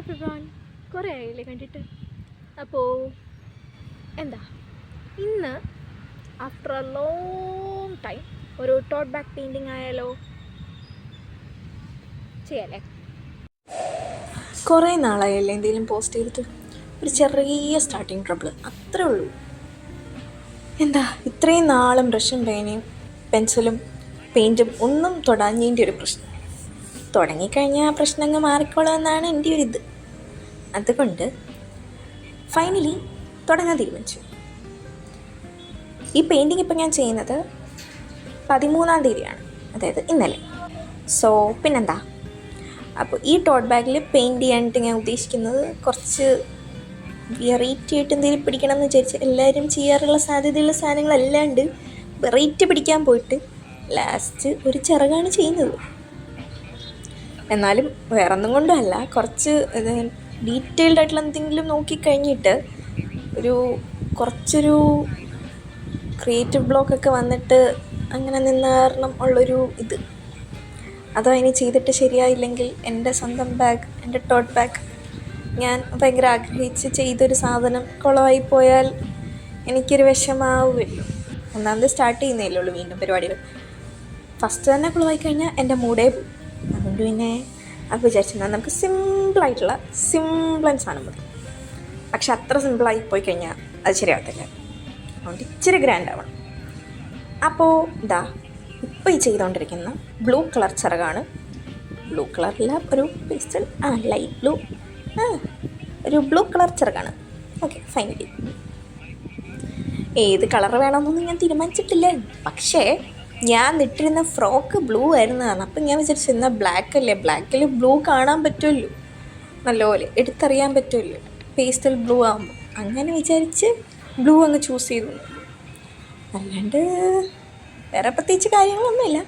Everyone, കുറേ ആയില്ലേ കണ്ടിട്ട്. അപ്പോൾ എന്താ ഇന്ന് ആഫ്റ്റർ എ ലോങ് ടൈം ഒരു ടോട്ട് ബാഗ് പെയിൻറ്റിങ് ആയാലോ? ചെയ്യാല്ലേ? കുറേ നാളായല്ലേ എന്തെങ്കിലും പോസ്റ്റ് ചെയ്തിട്ട്. ഒരു ചെറിയ സ്റ്റാർട്ടിങ് ട്രബിൾ അത്രേ ഉള്ളൂ. എന്താ ഇത്രയും നാളും ബ്രഷും പേനയും പെൻസിലും പെയിൻറ്റും ഒന്നും തൊടാഞ്ഞതിൻ്റെ ഒരു പ്രശ്നം. തുടങ്ങിക്കഴിഞ്ഞാൽ പ്രശ്നങ്ങൾ മാറിക്കോളുമെന്നാണ് എൻ്റെ ഒരു ഇത്. അതുകൊണ്ട് ഫൈനലി തുടങ്ങാൻ തീരുമാനിച്ചു. ഈ പെയിൻറ്റിങ് ഇപ്പം ഞാൻ ചെയ്യുന്നത് 13-ാം തീയതിയാണ്, അതായത് ഇന്നലെ. സോ പിന്നെന്താ, അപ്പോൾ ഈ ടോട്ട് ബാഗിൽ പെയിൻറ്റ് ചെയ്യാനായിട്ട് ഞാൻ ഉദ്ദേശിക്കുന്നത് കുറച്ച് വെറൈറ്റി ആയിട്ട് എന്തെങ്കിലും പിടിക്കണം എന്ന് വിചാരിച്ച്. എല്ലാവരും ചെയ്യാറുള്ള സാധ്യതയുള്ള സാധനങ്ങളല്ലാണ്ട് വെറൈറ്റി പിടിക്കാൻ പോയിട്ട് ലാസ്റ്റ് ഒരു ചിറകാണ് ചെയ്യുന്നത്. എന്നാലും വേറൊന്നും കൊണ്ടുമല്ല, കുറച്ച് ഡീറ്റെയിൽഡ് ആയിട്ടുള്ള എന്തെങ്കിലും നോക്കിക്കഴിഞ്ഞിട്ട് കുറച്ചൊരു ക്രിയേറ്റീവ് ബ്ലോക്കൊക്കെ വന്നിട്ട് അങ്ങനെ നിന്ന കാരണം ഉള്ളൊരു ഇത്. അതോ ഇനി ചെയ്തിട്ട് ശരിയായില്ലെങ്കിൽ എൻ്റെ സ്വന്തം ബാഗ്, എൻ്റെ ടോട്ട് ബാഗ്, ഞാൻ ഭയങ്കര ആഗ്രഹിച്ച് ചെയ്തൊരു സാധനം കുളമായിപ്പോയാൽ എനിക്കൊരു വിഷമാവുമല്ലോ. ഒന്നാമത് സ്റ്റാർട്ട് ചെയ്യുന്നതല്ലേ ഉള്ളൂ വീണ്ടും പരിപാടികൾ. ഫസ്റ്റ് തന്നെ കുളമായി കഴിഞ്ഞാൽ എൻ്റെ മൂടേ പോകും. അതുകൊണ്ട് പിന്നെ അപ്പോൾ വിചാരിച്ചെന്നാൽ നമുക്ക് സിമ്പിളായിട്ടുള്ള സാധനം മതി. പക്ഷെ അത്ര സിമ്പിളായി പോയി കഴിഞ്ഞാൽ അത് ശരിയാകത്തില്ല. അതുകൊണ്ട് ഇച്ചിരി ഗ്രാൻഡ് ആവണം. അപ്പോൾ ഇതാ ഇപ്പോൾ ഈ ചെയ്തുകൊണ്ടിരിക്കുന്ന ബ്ലൂ കളർ ചിറകാണ്. ബ്ലൂ കളറില്ല, ഒരു പേസ്റ്റൽ ലൈറ്റ് ബ്ലൂ, ഒരു ബ്ലൂ കളർ ചിറകാണ്. ഓക്കെ, ഫൈനലി ഏത് കളർ വേണമെന്നൊന്നും ഞാൻ തീരുമാനിച്ചിട്ടില്ല. പക്ഷേ ഞാൻ ഇട്ടിരുന്ന ഫ്രോക്ക് ബ്ലൂ ആയിരുന്നതാണ്. അപ്പം ഞാൻ വിചാരിച്ചു എന്നാൽ ബ്ലാക്ക് അല്ലേ, ബ്ലാക്കിൽ ബ്ലൂ കാണാൻ പറ്റുമല്ലോ, നല്ലപോലെ എടുത്തറിയാൻ പറ്റുമല്ലോ പേസ്റ്റൽ ബ്ലൂ ആകുമ്പോൾ. അങ്ങനെ വിചാരിച്ച് ബ്ലൂ അങ്ങ് ചൂസ് ചെയ്തു. അല്ലാണ്ട് വേറെ പ്രത്യേകിച്ച് കാര്യങ്ങളൊന്നുമില്ല.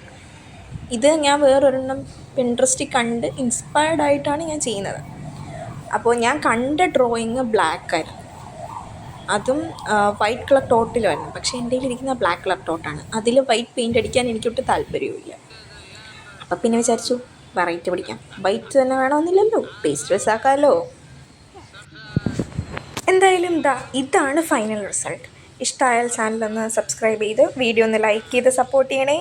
ഇത് ഞാൻ വേറൊരെണ്ണം പിൻട്രസ്റ്റിൽ കണ്ട് ഇൻസ്പയർഡ് ആയിട്ടാണ് ഞാൻ ചെയ്യുന്നത്. അപ്പോൾ ഞാൻ കണ്ട ഡ്രോയിങ് ബ്ലാക്കായിരുന്നു, അതും വൈറ്റ് കളർ ടോട്ടിലുമായിരുന്നു. പക്ഷേ എൻ്റെ കയ്യിലിരിക്കുന്ന ബ്ലാക്ക് കളർ ടോട്ടാണ്. അതിൽ വൈറ്റ് പെയിൻ്റ് അടിക്കാൻ എനിക്കൊട്ട് താല്പര്യവുമില്ല. അപ്പം പിന്നെ വിചാരിച്ചു വെറൈറ്റി പിടിക്കാം. വൈറ്റ് തന്നെ വേണമെന്നില്ലല്ലോ, പേസ്റ്റൽസ് ആക്കാമല്ലോ. എന്തായാലും ഇതാണ് ഫൈനൽ റിസൾട്ട്. ഇഷ്ടമായാൽ ചാനലൊന്ന് സബ്സ്ക്രൈബ് ചെയ്ത് വീഡിയോ ഒന്ന് ലൈക്ക് ചെയ്ത് സപ്പോർട്ട് ചെയ്യണേ.